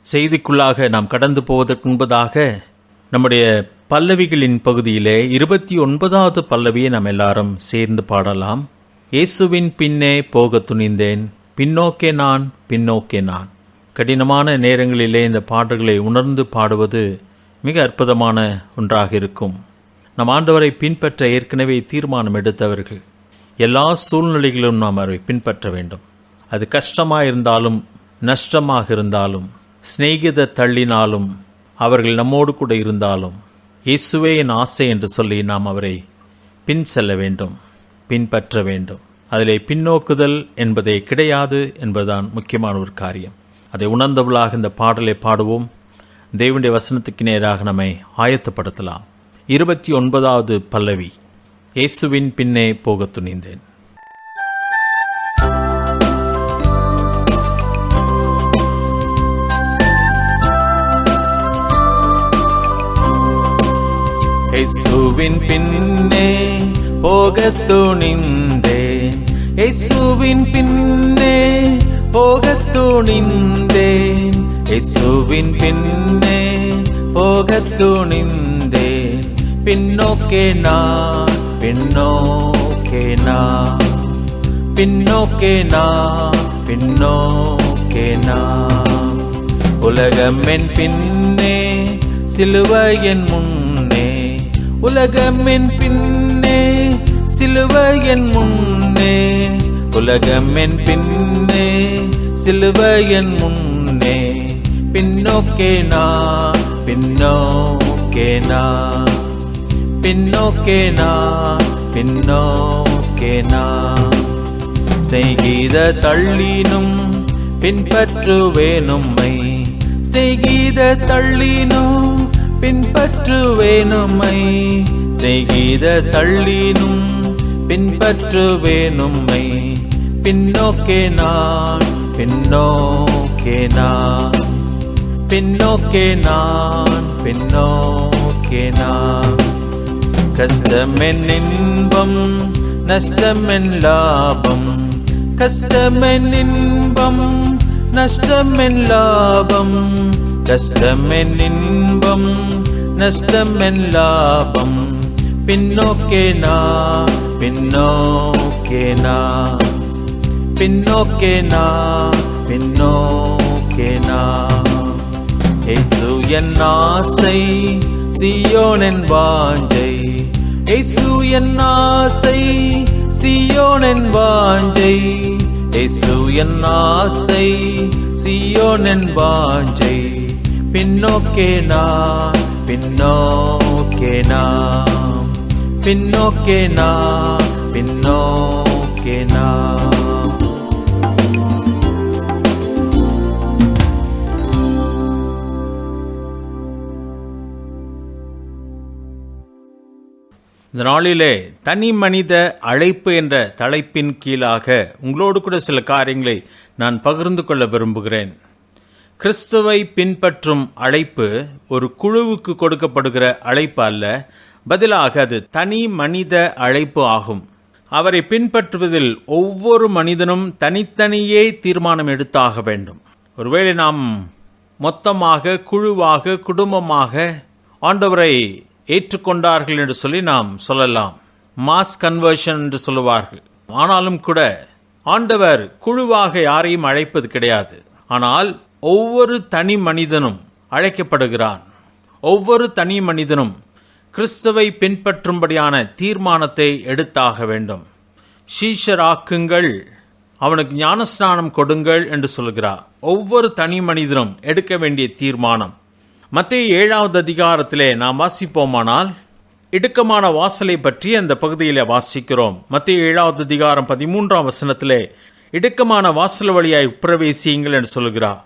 செய்திக்குள்ளாக நாம் கடந்து போவதற்கு முன்பதாக நம்முடைய பல்லவிகளின் பகுதியிலே 29வது பல்லவியை நாம் எல்லாரும் சேர்ந்து பாடலாம். இயேசுவின் பின்னே போக துணிந்தேன், பின்னோக்கே நான், பின்னோக்கே நான். கடினமான நேரங்களிலே இந்த பாடல்களை உணர்ந்து பாடுவது மிக அற்புதமான ஒன்றாக இருக்கும். நம் ஆண்டவரை பின்பற்ற ஏற்கனவே தீர்மானம் எடுத்தவர்கள் எல்லா சூழ்நிலைகளிலும் நாம் அவரை பின்பற்ற வேண்டும். அது கஷ்டமாக இருந்தாலும் நஷ்டமாக இருந்தாலும் சிநேகித தள்ளினாலும் அவர்கள் நம்மோடு கூட இருந்தாலும் இயேசுவே என் ஆசை என்று சொல்லி நாம் அவரை பின் செல்ல வேண்டும், பின்பற்ற வேண்டும். அதிலே பின்னோக்குதல் என்பதே கிடையாது என்பதுதான் முக்கியமான ஒரு காரியம். அதை உணர்ந்தவளாக இந்த பாடலை பாடுவோம். தேவனுடைய வசனத்துக்கு நேராக நம்மை ஆயத்தப்படுத்தலாம். 29வது பல்லவி. இயேசுவின் பின்னே போக துணிந்தேன். இயேசுவின் பின்னே போக துணிந்தேன், இயேசுவின் பின்னே போக துணிந்தேன், இயேசுவின் பின்னே போக துணிந்தேன். பின்னோக்கே நான், பின்னோக்கே நான், பின்னோக்கே நான், பின்னோக்கே நான். உலகம் என் பின்னே, சிலுவையின் முன்னே, உலகம் என் பின்னே, சிலுவையின் முன்னே, உலகம் என் பின்னே, சிலுவையின் முன்னே. பின்னோக்கே நான், பின்னோக்கே நான், பின்னோக்கே நான், பின்னோக்கே நான். ஸ்நேகித தள்ளினும் பின்பற்றுவேனும்மை, ஸ்நேகித தள்ளினும் பின்பற்றுவேனும்மை, ஸ்நேகித தள்ளினும் பின்பற்றுவேனும்மை. பின்னோக்கே நான், பின்னோக்கே நான், பின்னோக்கே நான், பின்னோக்கே நான். கஷ்டமென் இன்பம், நஷ்டமென் லாபம், கஷ்டமென் இன்பம், நஷ்டமென் லாபம், கஷ்டமென் இன்பம், நஷ்டமென் லாபம். பின்னோக்கே நான், பின்னோக்கே நான், பின்னோக்கே நான், பின்னோக்கே நான். இயேசு என் ஆசை, சீயோனின் வாஞ்சை, இயேசு என் ஆசை, சீயோனின் வாஞ்சை, இயேசு என் ஆசை, சீயோனின் வாஞ்சை. பின்னோக்கே நான், பின்னோக்கே நான், பின்னோக்கே நான், பின்னோக்கே நான். இந்த நாளிலே தனி மனித அழைப்பு என்ற தலைப்பின் கீழாக உங்களோடு கூட சில காரியங்களை நான் பகிர்ந்து கொள்ள விரும்புகிறேன். கிறிஸ்துவை பின்பற்றும் அழைப்பு ஒரு குழுவுக்கு கொடுக்கப்படுகிற அழைப்பு அல்ல, பதிலாக அது தனி மனித அழைப்பு ஆகும். அவரை பின்பற்றுவதில் ஒவ்வொரு மனிதனும் தனித்தனியே தீர்மானம் எடுத்தாக வேண்டும். ஒருவேளை நாம் மொத்தமாக, குழுவாக, குடும்பமாக ஆண்டவரை ஏற்றுக்கொண்டார்கள் என்று சொல்லி நாம் சொல்லலாம். மாஸ் கன்வர்ஷன் என்று சொல்லுவார்கள். ஆனாலும் கூட ஆண்டவர் குழுவாக யாரையும் அழைப்பது கிடையாது. ஆனால் ஒவ்வொரு தனி மனிதனும் அழைக்கப்படுகிறான். ஒவ்வொரு தனி மனிதனும் கிறிஸ்துவை பின்பற்றும்படியான தீர்மானத்தை எடுத்தாக வேண்டும். சீஷராக்குங்கள், அவனுக்கு ஞானஸ்நானம் கொடுங்கள் என்று சொல்கிறார். ஒவ்வொரு தனி மனிதனும் எடுக்க வேண்டிய தீர்மானம். மத்தேயு 7வது அதிகாரத்திலே நாம் வாசிப்போமானால் இடுக்கமான வாசலை பற்றி அந்த பகுதியிலே வாசிக்கிறோம். மத்தேயு 7வது அதிகாரம் 13ஆம் வசனத்திலே இடுக்கமான வாசல் வழியாய் பிரவேசியுங்கள் என்று சொல்கிறார்.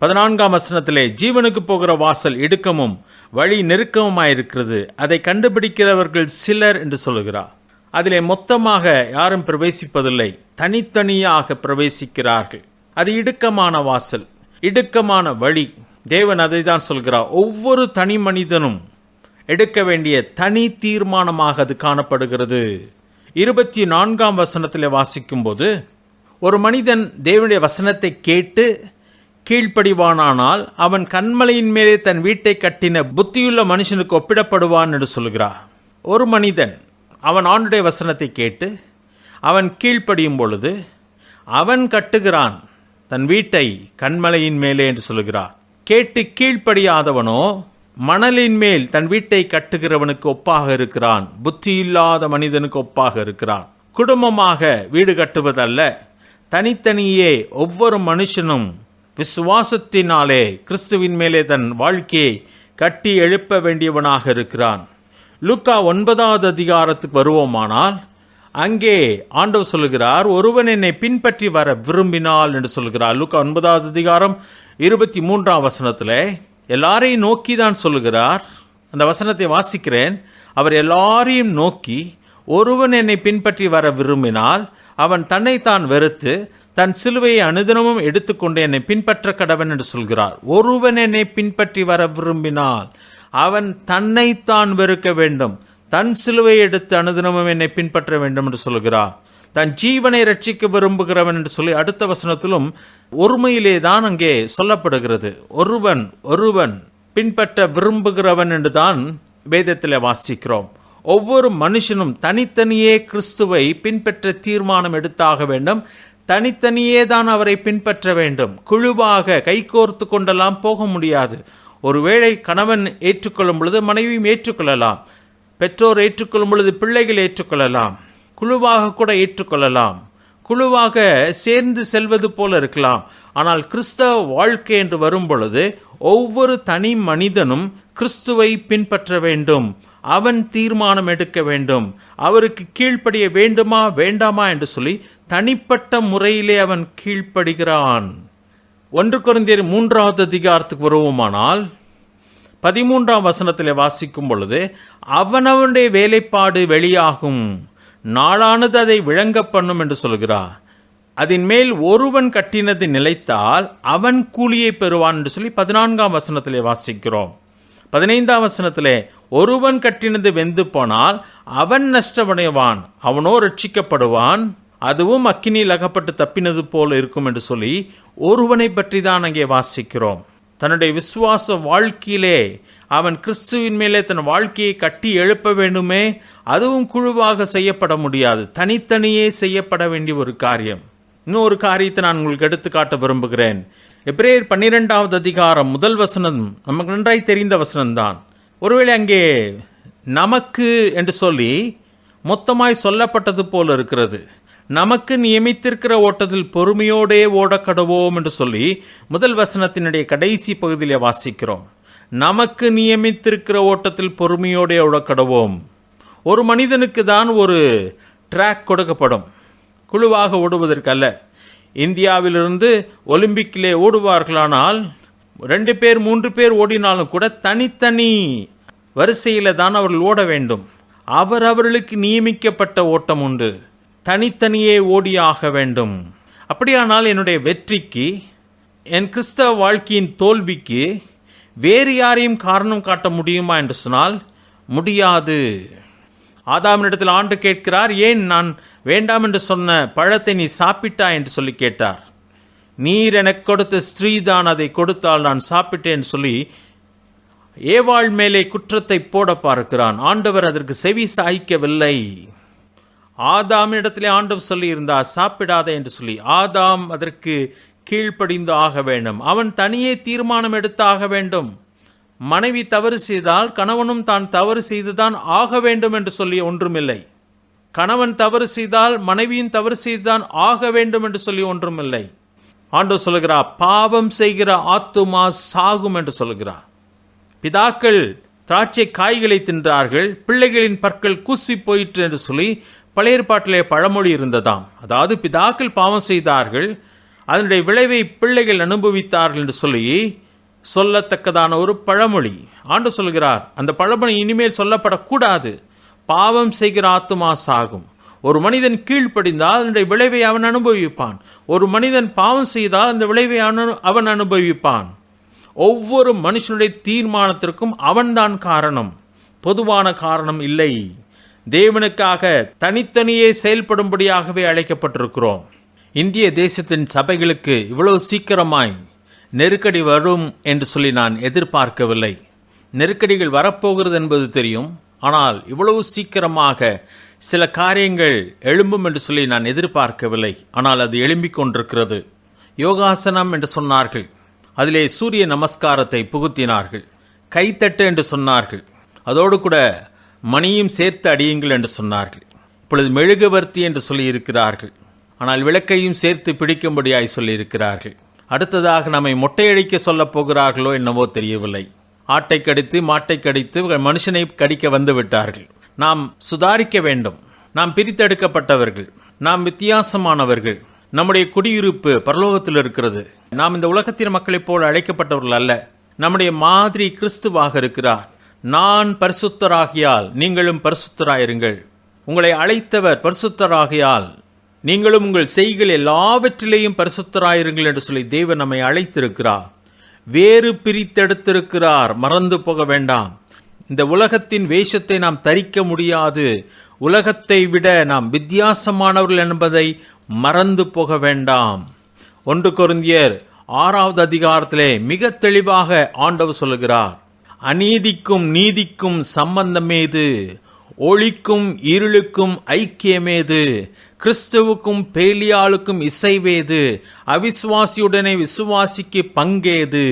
14ஆம் வசனத்திலே ஜீவனுக்கு போகிற வாசல் இடுக்கமும் வழி நெருக்கமுமாயிருக்கிறது, அதை கண்டுபிடிக்கிறவர்கள் சிலர் என்று சொல்கிறார். அதிலே மொத்தமாக யாரும் பிரவேசிப்பதில்லை, தனித்தனியாக பிரவேசிக்கிறார்கள். அது இடுக்கமான வாசல், இடுக்கமான வழி. தேவன் அதை தான் சொல்கிறார். ஒவ்வொரு தனி மனிதனும் எடுக்க வேண்டிய தனி தீர்மானமாக அது காணப்படுகிறது. 24ஆம் வசனத்தில் வாசிக்கும் போது ஒரு மனிதன் தேவனுடைய வசனத்தை கேட்டு கீழ்ப்படிவானானால் அவன் கன்மலையின் மேலே தன் வீட்டை கட்டின புத்தியுள்ள மனுஷனுக்கு ஒப்பிடப்படுவான் என்று சொல்கிறார். ஒரு மனிதன் அவன் ஆண்டுடைய வசனத்தை கேட்டு அவன் கீழ்ப்படியும் பொழுது அவன் கட்டுகிறான் தன் வீட்டை கன்மலையின் மேலே என்று சொல்கிறார். கேட்டு கீழ்ப்படியாதவனோ மணலின் மேல் தன் வீட்டை கட்டுகிறவனுக்கு ஒப்பாக இருக்கிறான், புத்தியில்லாத மனிதனுக்கு ஒப்பாக இருக்கிறான். குடும்பமாக வீடு கட்டுவதல்ல, தனித்தனியே ஒவ்வொரு மனுஷனும் விசுவாசத்தினாலே கிறிஸ்துவின் மேலே தன் வாழ்க்கையை கட்டி எழுப்ப வேண்டியவனாக இருக்கிறான். லூக்கா 9வது அதிகாரத்துக்கு வருவோமானால் அங்கே ஆண்டவர் சொல்லுகிறார், ஒருவன் என்னை பின்பற்றி வர விரும்பினால் என்று சொல்கிறார். லூக்கா 9வது அதிகாரம் 23ஆம் வசனத்தில் எல்லாரையும் நோக்கி தான் சொல்லுகிறார். அந்த வசனத்தை வாசிக்கிறேன். அவர் எல்லாரையும் நோக்கி, ஒருவன் என்னை பின்பற்றி வர விரும்பினால் அவன் தன்னைத்தான் வெறுத்து தன் சிலுவையை அனுதினமும் எடுத்துக்கொண்டு என்னை பின்பற்ற கடவன் என்று சொல்கிறார். ஒருவன் என்னை பின்பற்றி வர விரும்பினால் அவன் தன்னைத்தான் வெறுக்க வேண்டும், தன் சிலுவையை எடுத்து அனுதினமும் என்னை பின்பற்ற வேண்டும் என்று சொல்கிறார். தன் ஜீவனை ரட்சிக்க விரும்புகிறவன் என்று சொல்லி அடுத்த வசனத்திலும் ஒருமையிலே தான் அங்கே சொல்லப்படுகிறது. ஒருவன் பின்பற்ற விரும்புகிறவன் என்று தான் வேதத்தில் வாசிக்கிறோம். ஒவ்வொரு மனுஷனும் தனித்தனியே கிறிஸ்துவை பின்பற்ற தீர்மானம் எடுத்தாக வேண்டும். தனித்தனியே தான் அவரை பின்பற்ற வேண்டும். குழுவாக கைகோர்த்து கொண்டெல்லாம் போக முடியாது. ஒருவேளை கணவன் ஏற்றுக்கொள்ளும் பொழுது மனைவியும் ஏற்றுக்கொள்ளலாம், பெற்றோர் ஏற்றுக்கொள்ளும் பொழுது பிள்ளைகள் ஏற்றுக்கொள்ளலாம், குழுவாக கூட ஏற்றுக்கொள்ளலாம், குழுவாக சேர்ந்து செல்வது போல இருக்கலாம். ஆனால் கிறிஸ்தவ வாழ்க்கை என்று வரும் பொழுது ஒவ்வொரு தனி மனிதனும் கிறிஸ்துவை பின்பற்ற வேண்டும். அவன் தீர்மானம் எடுக்க வேண்டும். அவருக்கு கீழ்ப்படிய வேண்டுமா வேண்டாமா என்று சொல்லி தனிப்பட்ட முறையிலே அவன் கீழ்ப்படுகிறான். 1 கொரிந்தியர் 3வது அதிகாரத்துக்கு வருவோமானால் 13ஆம் வசனத்திலே வாசிக்கும் பொழுது, அவனவனுடைய வேலைப்பாடு வெளியாகும், நாளானது அதை விளங்க பண்ணும் என்று சொல்கிறார். அதன் மேல் ஒருவன் கட்டினது நிலைத்தால் அவன் கூலியை பெறுவான் என்று சொல்லி 14ஆம் வசனத்திலே வாசிக்கிறோம். 15ஆம் வசனத்திலே ஒருவன் கட்டினது வெந்து போனால் அவன் நஷ்டமடைவான், அவனோ ரட்சிக்கப்படுவான், அதுவும் அக்கினியில் அகப்பட்டு தப்பினது போல இருக்கும் என்று சொல்லி ஒருவனை பற்றி தான் அங்கே வாசிக்கிறோம். தன்னுடைய விசுவாச வாழ்க்கையிலே அவன் கிறிஸ்துவின் மேலே தன் வாழ்க்கையை கட்டி எழுப்ப வேண்டுமே, அதுவும் குழுவாக செய்யப்பட முடியாது, தனித்தனியே செய்யப்பட வேண்டிய ஒரு காரியம். இன்னொரு காரியத்தை நான் உங்களுக்கு எடுத்து காட்ட விரும்புகிறேன். எபிரேயர் 12வது அதிகாரம் 1 வசனம் நமக்கு நன்றாய் தெரிந்த வசனம்தான். ஒருவேளை அங்கே நமக்கு என்று சொல்லி மொத்தமாய் சொல்லப்பட்டது போல இருக்கிறது. நமக்கு நியமித்திருக்கிற ஓட்டத்தில் பொறுமையோடே ஓடக்கடவோம் என்று சொல்லி 1 வசனத்தினுடைய கடைசி பகுதியிலே வாசிக்கிறோம். நமக்கு நியமித்திருக்கிற ஓட்டத்தில் பொறுமையோடே ஓடக்கடவோம். ஒரு மனிதனுக்கு தான் ஒரு ட்ராக் கொடுக்கப்படும், குழுவாக ஓடுவதற்கு அல்ல. இந்தியாவிலிருந்து ஒலிம்பிக்கிலே ஓடுவார்களானால் 2 பேர் 3 பேர் ஓடினாலும் கூட தனித்தனி வரிசையில தான் அவர்கள் ஓட வேண்டும். அவர்களுக்கு நியமிக்கப்பட்ட ஓட்டம் உண்டு, தனித்தனியே ஓடியாக வேண்டும். அப்படியானால் என்னுடைய வெற்றிக்கு, என் கிறிஸ்தவ வாழ்க்கையின் தோல்விக்கு வேறு யாரையும் காரணம் காட்ட முடியுமா என்று சொன்னால் முடியாது. ஆதாமினிடத்தில் ஆண்டு கேட்கிறார், ஏன் நான் வேண்டாம் என்று சொன்ன பழத்தை நீ சாப்பிட்டா என்று சொல்லி கேட்டார். நீர் எனக்கு கொடுத்த ஸ்திரீதான் அதை கொடுத்தால் நான் சாப்பிட்டேன் சொல்லி ஏவாள் மேலே குற்றத்தை போட பார்க்கிறான். ஆண்டவர் அதற்கு செவி சாய்க்கவில்லை. ஆதாமினிடத்திலே ஆண்டவர் சொல்லி இருந்தார் சாப்பிடாதே என்று சொல்லி. ஆதாம் அதற்கு கீழ்ப்படிந்து ஆக வேண்டும். அவன் தனியே தீர்மானம் எடுத்தாக வேண்டும். மனைவி தவறு செய்தால் கணவனும் தான் தவறு செய்துதான் ஆக வேண்டும் என்று சொல்லி ஒன்றுமில்லை. கணவன் தவறு செய்தால் மனைவியும் தவறு செய்துதான் ஆக வேண்டும் என்று சொல்லி ஒன்றுமில்லை. ஆண்டவர் சொல்லுகிறார், பாவம் செய்கிற ஆத்துமா சாகும் என்று சொல்லுகிறார். பிதாக்கள் திராட்சை காய்களை தின்றார்கள், பிள்ளைகளின் பற்கள் கூசி போயிற்று என்று சொல்லி பழைய ஏற்பாட்டிலே பழமொழி இருந்ததாம். அதாவது பிதாக்கள் பாவம் செய்தார்கள், அதனுடைய விளைவை பிள்ளைகள் அனுபவித்தார்கள் என்று சொல்லி சொல்லத்தக்கதான ஒரு பழமொழி. ஆண்டு சொல்கிறார், அந்த பழமொழி இனிமேல் சொல்லப்படக்கூடாது. பாவம் செய்கிற ஆத்துமா சாகும். ஒரு மனிதன் கீழ்ப்படிந்தால் அதனுடைய விளைவை அவன் அனுபவிப்பான். ஒரு மனிதன் பாவம் செய்தால் அந்த விளைவை அவன் அனுபவிப்பான். ஒவ்வொரு மனுஷனுடைய தீர்மானத்திற்கும் அவன்தான் காரணம், பொதுவான காரணம் இல்லை. தேவனுக்காக தனித்தனியே செயல்படும்படியாகவே அழைக்கப்பட்டிருக்கிறோம். இந்திய தேசத்தின் சபைகளுக்கு இவ்வளவு சீக்கிரமாய் நெருக்கடி வரும் என்று சொல்லி நான் எதிர்பார்க்கவில்லை. நெருக்கடிகள் வரப்போகிறது என்பது தெரியும். ஆனால் இவ்வளவு சீக்கிரமாக சில காரியங்கள் எழும்பும் என்று சொல்லி நான் எதிர்பார்க்கவில்லை. ஆனால் அது எழும்பிக் கொண்டிருக்கிறது. யோகாசனம் என்று சொன்னார்கள். அதிலே சூரிய நமஸ்காரத்தை புகுத்தினார்கள். கைத்தட்டு என்று சொன்னார்கள். அதோடு கூட மணியும் சேர்த்து அடியுங்கள் என்று சொன்னார்கள். இப்பொழுது மெழுகுவர்த்தி என்று சொல்லியிருக்கிறார்கள். ஆனால் விளக்கையும் சேர்த்து பிடிக்கும்படியாய் சொல்லியிருக்கிறார்கள். அடுத்ததாக நம்மை மொட்டையடிக்க சொல்லப் போகிறார்களோ என்னவோ தெரியவில்லை. ஆட்டை கடித்து மாட்டை கடித்து மனுஷனை கடிக்க வந்து விட்டார்கள். நாம் சுதாரிக்க வேண்டும். நாம் பிரித்தெடுக்கப்பட்டவர்கள், நாம் வித்தியாசமானவர்கள். நம்முடைய குடியிருப்பு பரலோகத்தில் இருக்கிறது. நாம் இந்த உலகத்தின் மக்களைப் போல அழைக்கப்பட்டவர்கள் அல்ல. நம்முடைய மாதிரி கிறிஸ்துவாக இருக்கிறார். நான் பரிசுத்தராகியால் நீங்களும் பரிசுத்தராயிருங்கள். உங்களை அழைத்தவர் பரிசுத்தராகியால் நீங்களும் உங்கள் செய்கள் எல்லாவற்றிலேயும் பரிசுத்தராயிருங்கள் என்று சொல்லி தேவன் நம்மை அழைத்திருக்கிறார். வேறு பிரித்தெடுத்திருக்கிறார். மறந்து போக வேண்டாம். இந்த உலகத்தின் வேஷத்தை நாம் தரிக்க முடியாது. உலகத்தை விட நாம் வித்தியாசமானவர்கள் என்பதை மறந்து போக வேண்டாம். 1 கொரிந்தியர் 6வது அதிகாரத்திலே மிக தெளிவாக ஆண்டவர் சொல்லுகிறார், அநீதிக்கும் நீதிக்கும் சம்பந்தமேது, ஒளிக்கும் இருளுக்கும் ஐக்கியமேது, கிறிஸ்துவுக்கும் பேலியாளுக்கும் இசைவேது, அவிசுவாசியுடனே விசுவாசிக்கு பங்கேது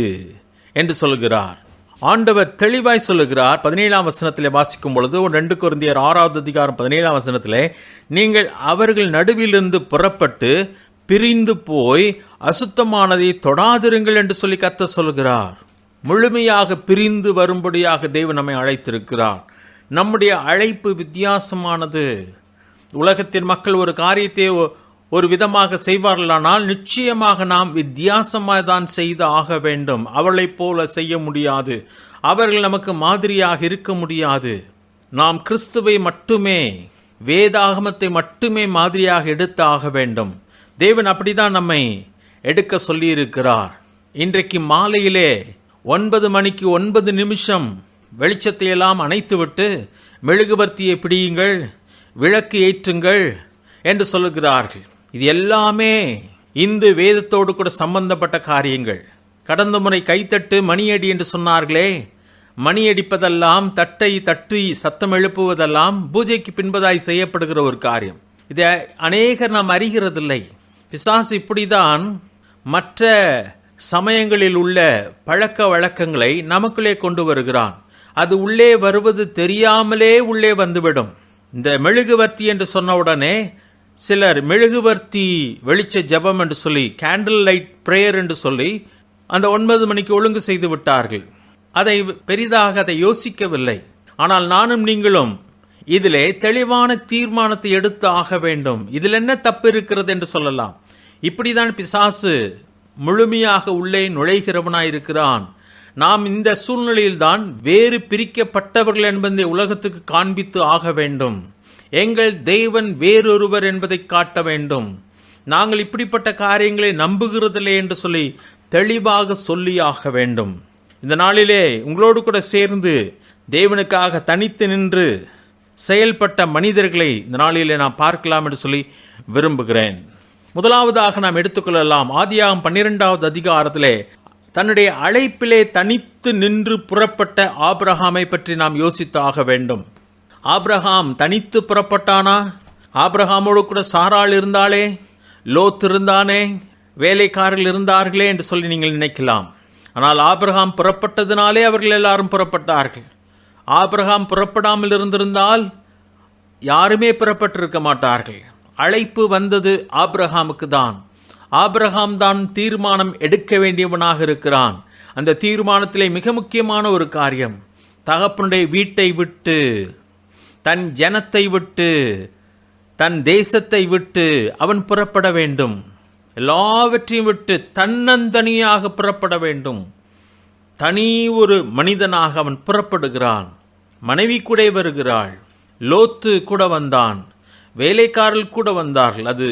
என்று சொல்கிறார். ஆண்டவர் தெளிவாய் சொல்லுகிறார். 17ஆம் வசனத்திலே வாசிக்கும் பொழுது 2 கொரிந்தியர் 6வது அதிகாரம் 17ஆம் வசனத்திலே, நீங்கள் அவர்கள் நடுவிலிருந்து புறப்பட்டு பிரிந்து போய் அசுத்தமானதை தொடாதிருங்கள் என்று சொல்லி கர்த்தர் சொல்கிறார். முழுமையாக பிரிந்து வரும்படியாக தேவன் நம்மை அழைத்திருக்கிறார். நம்முடைய அழைப்பு வித்தியாசமானது. உலகத்தின் மக்கள் ஒரு காரியத்தை ஒரு விதமாக செய்வார்களானால் நிச்சயமாக நாம் வித்தியாசமாக தான் செய்து ஆக வேண்டும். அவளைப் போல செய்ய முடியாது. அவர்கள் நமக்கு மாதிரியாக இருக்க முடியாது. நாம் கிறிஸ்துவை மட்டுமே, வேதாகமத்தை மட்டுமே மாதிரியாக எடுத்து ஆக வேண்டும். தேவன் அப்படிதான் நம்மை எடுக்க சொல்லியிருக்கிறார். இன்றைக்கு மாலையிலே 9 மணிக்கு 9 நிமிஷம் வெளிச்சத்தை எல்லாம் அணைத்துவிட்டு மெழுகுவர்த்தியை பிடியுங்கள், விளக்கு ஏற்றுங்கள் என்று சொல்லுகிறார்கள். இது எல்லாமே இந்து வேதத்தோடு கூட சம்பந்தப்பட்ட காரியங்கள். கடந்த முறை கைத்தட்டு மணியடி என்று சொன்னார்களே, மணியடிப்பதெல்லாம், தட்டை தட்டி சத்தம் எழுப்புவதெல்லாம் பூஜைக்கு பின்பதாய் செய்யப்படுகிற ஒரு காரியம். இதை அநேகர் நாம் அறிகிறதில்லை. பிசாசு இப்படிதான் மற்ற சமயங்களில் உள்ள பழக்க வழக்கங்களை நமக்குள்ளே கொண்டு வருகிறான். அது உள்ளே வருவது தெரியாமலே உள்ளே வந்துவிடும். இந்த மெழுகுவர்த்தி என்று சொன்னவுடனே சிலர் மெழுகுவர்த்தி வெளிச்ச ஜபம் என்று சொல்லி, கேண்டில் லைட் பிரேயர் என்று சொல்லி அந்த 9 மணிக்கு ஒழுங்கு செய்து விட்டார்கள். அதை பெரிதாக அதை யோசிக்கவில்லை. ஆனால் நானும் நீங்களும் இதிலே தெளிவான தீர்மானத்தை எடுத்து ஆக வேண்டும். இதில் என்ன தப்பு இருக்கிறது என்று சொல்லலாம். இப்படிதான் பிசாசு முழுமையாக உள்ளே நுழைகிறவனாயிருக்கிறான். நாம் இந்த சூழ்நிலையில்தான் வேறு பிரிக்கப்பட்டவர்கள் என்பதை உலகத்துக்கு காண்பித்து ஆக வேண்டும். எங்கள் தேவன் வேறொருவர் என்பதை காட்ட வேண்டும். நாங்கள் இப்படிப்பட்ட காரியங்களை நம்புகிறதில்லை என்று சொல்லி தெளிவாக சொல்லி ஆக வேண்டும். இந்த நாளிலே உங்களோடு கூட சேர்ந்து தேவனுக்காக தனித்து நின்று செயல்பட்ட மனிதர்களை இந்த நாளிலே நாம் பார்க்கலாம் என்று சொல்லி விரும்புகிறேன். முதலாவதாக நாம் எடுத்துக்கொள்ளலாம். ஆதியாகமம் 12வது அதிகாரத்திலே தன்னுடைய அழைப்பிலே தனித்து நின்று புறப்பட்ட ஆபிரகாமை பற்றி நாம் யோசித்து ஆக வேண்டும். ஆபிரகாம் தனித்து புறப்பட்டானா? ஆபிரகாமோடு கூட சாராள் இருந்தாளே, லோத் இருந்தானே, வேலைக்காரர்கள் இருந்தார்களே என்று சொல்லி நீங்கள் நினைக்கலாம். ஆனால் ஆபிரகாம் புறப்பட்டதினாலே அவர்கள் எல்லாரும் புறப்பட்டார்கள். ஆபிரகாம் புறப்படாமல் இருந்திருந்தால் யாருமே புறப்பட்டிருக்க மாட்டார்கள். அழைப்பு வந்தது ஆபிரகாமுக்கு தான். ஆபிரகாம் தான் தீர்மானம் எடுக்க வேண்டியவனாக இருக்கிறான். அந்த தீர்மானத்திலே மிக முக்கியமான ஒரு காரியம், தகப்பனுடைய வீட்டை விட்டு, தன் ஜனத்தை விட்டு, தன் தேசத்தை விட்டு அவன் புறப்பட வேண்டும். எல்லாவற்றையும் விட்டு தன்னந்தனியாக புறப்பட வேண்டும். தனி ஒரு மனிதனாக அவன் புறப்படுகிறான். மனைவி கூட வருகிறாள், லோத்து கூட வந்தான், வேலைக்காரர்கள் கூட வந்தார்கள். அது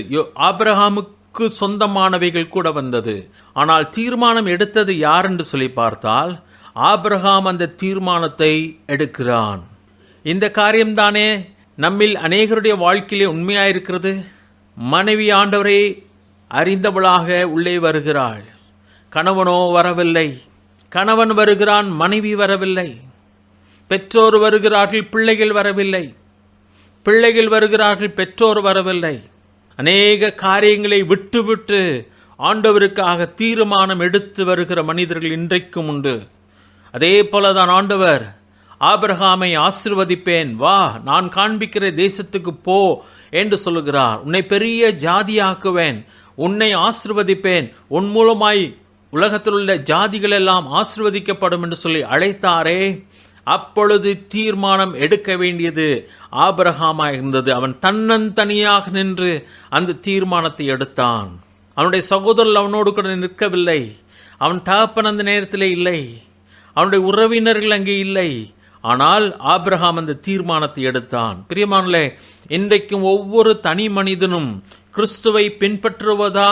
ஆபிரகாமுக்கு சொந்தமானவைகள் கூட வந்தது. ஆனால் தீர்மானம் எடுத்தது யார் என்று சொல்லி பார்த்தால் ஆபிரகாம் அந்த தீர்மானத்தை எடுக்கிறான். இந்த காரியம்தானே நம்மில் அநேகருடைய வாழ்க்கையிலே உண்மையாயிருக்கிறது. மனைவி ஆண்டவரை அறிந்தவளாக உள்ளே வருகிறாள். கணவனோ வரவில்லை. கணவன் வருகிறான், மனைவி வரவில்லை. பெற்றோர் வருகிறார்கள், பிள்ளைகள் வரவில்லை. பிள்ளைகள் வருகிறார்கள், பெற்றோர் வரவில்லை. அநேக காரியங்களை விட்டுவிட்டு ஆண்டவருக்காக தீர்மானம் எடுத்து வருகிற மனிதர்கள் இன்றைக்கும் உண்டு. அதே போலதான் ஆண்டவர் ஆபிரகாமை ஆசீர்வதிப்பேன், வா நான் காண்பிக்கிற தேசத்துக்கு போ என்று சொல்லுகிறார். உன்னை பெரிய ஜாதியாக்குவேன், உன்னை ஆசீர்வதிப்பேன், உன் மூலமாய் உலகத்தில் உள்ள ஜாதிகள் எல்லாம் ஆசீர்வதிக்கப்படும் என்று சொல்லி அழைத்தாரே, அப்பொழுது தீர்மானம் எடுக்க வேண்டியது ஆபிரகாமாய் இருந்தது. அவன் தன்னந்தனியாக நின்று அந்த தீர்மானத்தை எடுத்தான். அவனுடைய சகோதரர்கள் அவனோடு கூட நிற்கவில்லை. அவன் தகப்பன் அந்த நேரத்திலே இல்லை, அவனுடைய உறவினர்கள் அங்கே இல்லை. ஆனால் ஆபிரகாம் அந்த தீர்மானத்தை எடுத்தான். பிரியமானவர்களே, இன்றைக்கும் ஒவ்வொரு தனி மனிதனும் கிறிஸ்துவை பின்பற்றுவதா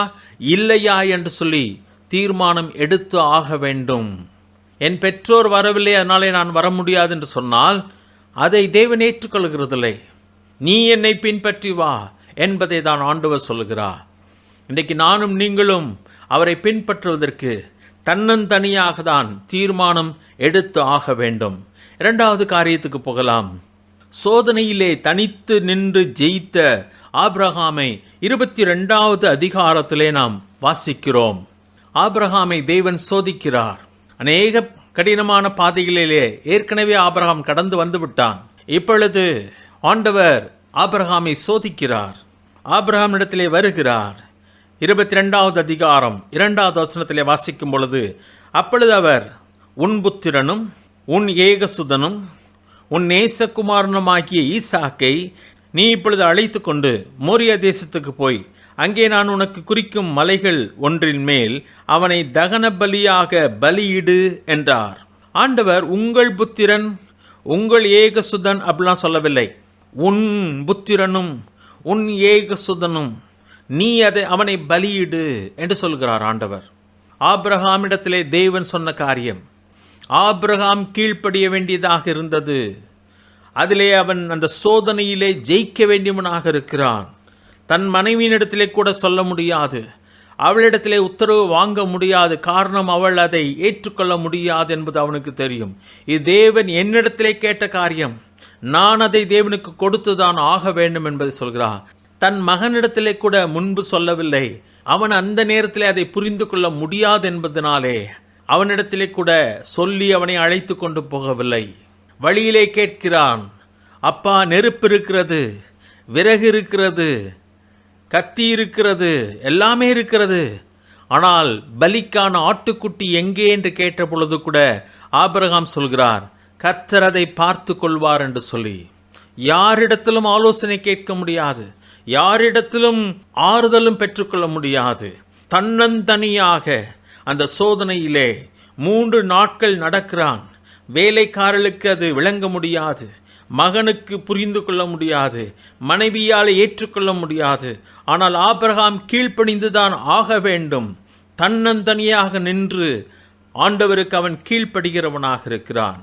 இல்லையா என்று சொல்லி தீர்மானம் எடுத்து ஆக வேண்டும். என் பெற்றோர் வரவில்லை, அதனாலே நான் வர முடியாது என்று சொன்னால் அதை தேவன் ஏற்றுக்கொள்கிறதில்லை. நீ என்னை பின்பற்றி வா என்பதை தான் ஆண்டவர் சொல்லுகிறார். இன்றைக்கு நானும் நீங்களும் அவரை பின்பற்றுவதற்கு தன்னந்தனியாக தான் தீர்மானம் எடுத்து ஆக வேண்டும். இரண்டாவது காரியத்துக்கு போகலாம். சோதனையிலே தனித்து நின்று ஜெயித்த ஆபிரகாமை 22வது அதிகாரத்திலே நாம் வாசிக்கிறோம். ஆபிரகாமை தேவன் சோதிக்கிறார். அநேக கடினமான பாதைகளிலே ஏற்கனவே ஆபிரகாம் கடந்து வந்து விட்டான். இப்பொழுது ஆண்டவர் ஆபிரகாமை சோதிக்கிறார். ஆபிரகாம் இடத்திலே வருகிறார். 22வது அதிகாரம் 2வது வசனத்திலே வாசிக்கும் பொழுது, அப்பொழுது அவர், உன் புத்திரனும் உன் ஏகசுதனும் உன் நேசகுமாரனுமாகிய ஈசாக்கை நீ இப்பொழுது அழைத்து கொண்டு மோரியா தேசத்துக்கு போய் அங்கே நான் உனக்கு குறிக்கும் மலைகள் ஒன்றின் மேல் அவனை தகன பலியாக பலியிடு என்றார். ஆண்டவர் உங்கள் புத்திரன் உங்கள் ஏகசுதன் அப்படிலாம் சொல்லவில்லை. உன் புத்திரனும் உன் ஏகசுதனும் நீ அவனை பலியிடு என்று சொல்கிறார் ஆண்டவர். ஆபிரகாமிடத்திலே தேவன் சொன்ன காரியம், ஆபிரகாம் கீழ்ப்படிய வேண்டியதாக இருந்தது. அதிலே அவன் அந்த சோதனையிலே ஜெயிக்க வேண்டியவனாக இருக்கிறான். தன் மனைவியினிடத்திலே கூட சொல்ல முடியாது, அவளிடத்திலே உத்தரவு வாங்க முடியாது. காரணம், அவள் அதை ஏற்றுக்கொள்ள முடியாது என்பது அவனுக்கு தெரியும். இது தேவன் என்னிடத்திலே கேட்ட காரியம், நான் அதை தேவனுக்கு கொடுத்துதான் ஆக வேண்டும் என்பதை சொல்கிறார். தன் மகனிடத்திலே கூட முன்பு சொல்லவில்லை. அவன் அந்த நேரத்திலே அதை புரிந்து கொள்ள முடியாது என்பதனாலே அவனிடத்திலே கூட சொல்லி அவனை அழைத்து கொண்டு போகவில்லை. வழியிலே கேட்கிறான், அப்பா நெருப்பு இருக்கிறது, விறகு இருக்கிறது, கத்தி இருக்கிறது, எல்லாமே இருக்கிறது, ஆனால் பலிக்கான ஆட்டுக்குட்டி எங்கே என்று கேட்ட பொழுது கூட ஆபிரகாம் சொல்கிறார், கர்த்தர் அதை பார்த்து கொள்வார் என்று சொல்லி. யாரிடத்திலும் ஆலோசனை கேட்க முடியாது, யாரிடத்திலும் ஆறுதலும் பெற்றுக்கொள்ள முடியாது. தன்னந்தனியாக அந்த சோதனையிலே 3 நாட்கள் நடக்கிறான். வேலைக்காரர்களுக்கு அது விளங்க முடியாது, மகனுக்கு புரிந்து கொள்ள முடியாது, மனைவியால் ஏற்றுக்கொள்ள முடியாது. ஆனால் ஆபிரகாம் கீழ்ப்படிந்துதான் ஆக வேண்டும். தன்னந்தனியாக நின்று ஆண்டவருக்கு அவன் கீழ்ப்படுகிறவனாக இருக்கிறான்.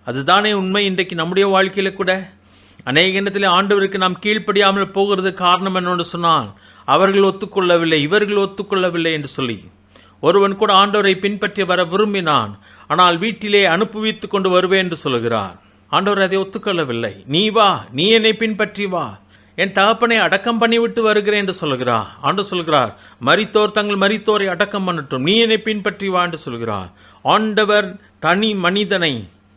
அதுதானே உண்மை. இன்றைக்கு நம்முடைய வாழ்க்கையில கூட அநேக இடத்திலே ஆண்டவருக்கு நாம் கீழ்ப்படியாமல் போகிறது காரணம் என்னன்னு சொன்னால், அவர்கள் ஒத்துக்கொள்ளவில்லை, இவர்கள் ஒத்துக்கொள்ளவில்லை என்று சொல்லி. ஒருவன் கூட ஆண்டவரை பின்பற்றி வர விரும்பினான், ஆனால் வீட்டிலே அனுப்புவித்துக் கொண்டு வருவேன் என்று சொல்கிறார். ஆண்டவர் அதை ஒத்துக்கொள்ளவில்லை. நீ வா, நீ என்னை பின்பற்றி வா, என் தகப்பனை அடக்கம் பண்ணிவிட்டு வருகிறேன் என்று சொல்கிறார். ஆண்டவர் சொல்கிறார், மரித்தோர் தங்கள் மரித்தோரை அடக்கம் பண்ணட்டும், நீ என்னை பின்பற்றி வா என்று சொல்கிறார். ஆண்டவர் தனி மனிதனை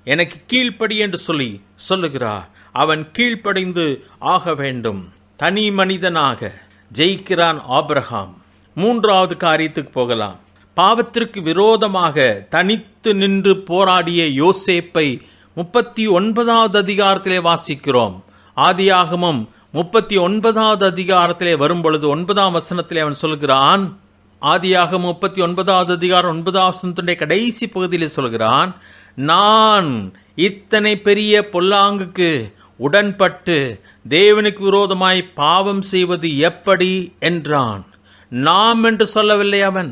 எனக்கு கீழ்ப்படி என்று சொல்லி சொல்லுகிறார். அவன் கீழ்ப்படிந்து ஆக வேண்டும். தனி மனிதனாக ஜெயிக்கிறான் ஆபிரகாம். 3வது காரியத்துக்கு போகலாம். பாவத்திற்கு விரோதமாக தனித்து நின்று போராடிய யோசேப்பை 39வது அதிகாரத்திலே வாசிக்கிறோம். ஆதியாகமம் 39வது அதிகாரத்திலே வரும்பொழுது 9ஆம் வசனத்திலே அவன் சொல்கிறான். ஆதியாகமம் 39வது அதிகாரம் 9ஆம் வசனத்துடைய கடைசி பகுதியிலே சொல்கிறான், நான் இத்தனை பெரிய பொல்லாங்குக்கு உடன்பட்டு தேவனுக்கு விரோதமாய் பாவம் செய்வது எப்படி என்றான். நாம் என்று சொல்லவில்லை. அவன்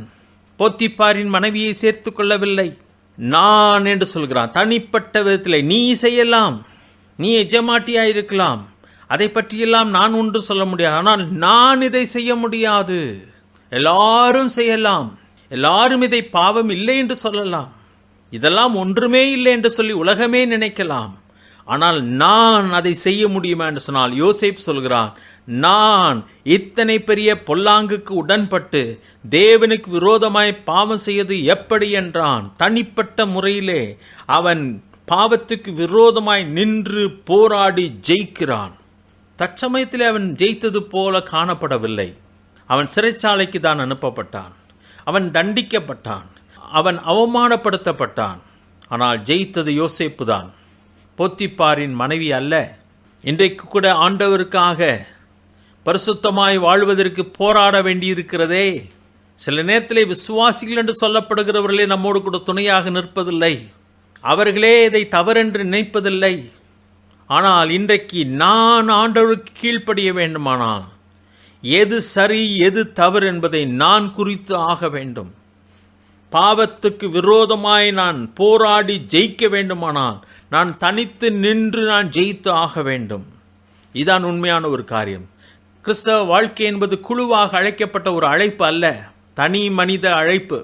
போத்திப்பாரின் மனைவியை சேர்த்து கொள்ளவில்லை. நான் என்று சொல்கிறான். தனிப்பட்ட விதத்தில் நீ செய்யலாம், நீ எஜமாட்டியாயிருக்கலாம், அதை பற்றியெல்லாம் நான் ஒன்று சொல்ல முடியாது, ஆனால் நான் இதை செய்ய முடியாது. எல்லாரும் செய்யலாம், எல்லாரும் இதை பாவம் இல்லை என்று சொல்லலாம், இதெல்லாம் ஒன்றுமே இல்லை என்று சொல்லி உலகமே நினைக்கலாம். ஆனால் நான் அதை செய்ய முடியுமா என்று சொன்னால், யோசேப்பு சொல்கிறான், நான் இத்தனை பெரிய பொல்லாங்குக்கு உடன்பட்டு தேவனுக்கு விரோதமாய் பாவம் செய்வது எப்படி என்றான். தனிப்பட்ட முறையிலே அவன் பாவத்துக்கு விரோதமாய் நின்று போராடி ஜெயிக்கிறான். தற்சமயத்தில் அவன் ஜெயித்தது போல காணப்படவில்லை. அவன் சிறைச்சாலைக்கு தான் அனுப்பப்பட்டான், அவன் தண்டிக்கப்பட்டான், அவன் அவமானப்படுத்தப்பட்டான். ஆனால் ஜெயித்தது யோசேப்பு தான், போத்திப்பாரின் மனைவி அல்ல. இன்றைக்கு கூட ஆண்டவருக்காக பரிசுத்தமாய் வாழ்வதற்கு போராட வேண்டியிருக்கிறதே. சில நேரத்திலே விசுவாசிகள் என்று சொல்லப்படுகிறவர்களே நம்மோடு கூட துணையாக நிற்பதில்லை, அவர்களே இதை தவறென்று நினைப்பதில்லை. ஆனால் இன்றைக்கு நான் ஆண்டவருக்கு கீழ்ப்படிய வேண்டுமானால் எது சரி எது தவறு என்பதை நான் குறித்து ஆக வேண்டும். பாவத்துக்கு விரோதமாய் நான் போராடி ஜெயிக்க வேண்டுமானால் நான் தனித்து நின்று நான் ஜெயித்து ஆக வேண்டும். இதான் உண்மையான ஒரு காரியம். கிறிஸ்தவ வாழ்க்கை என்பது குழுவாக அழைக்கப்பட்ட ஒரு அழைப்பு அல்ல, தனி மனித அழைப்பு.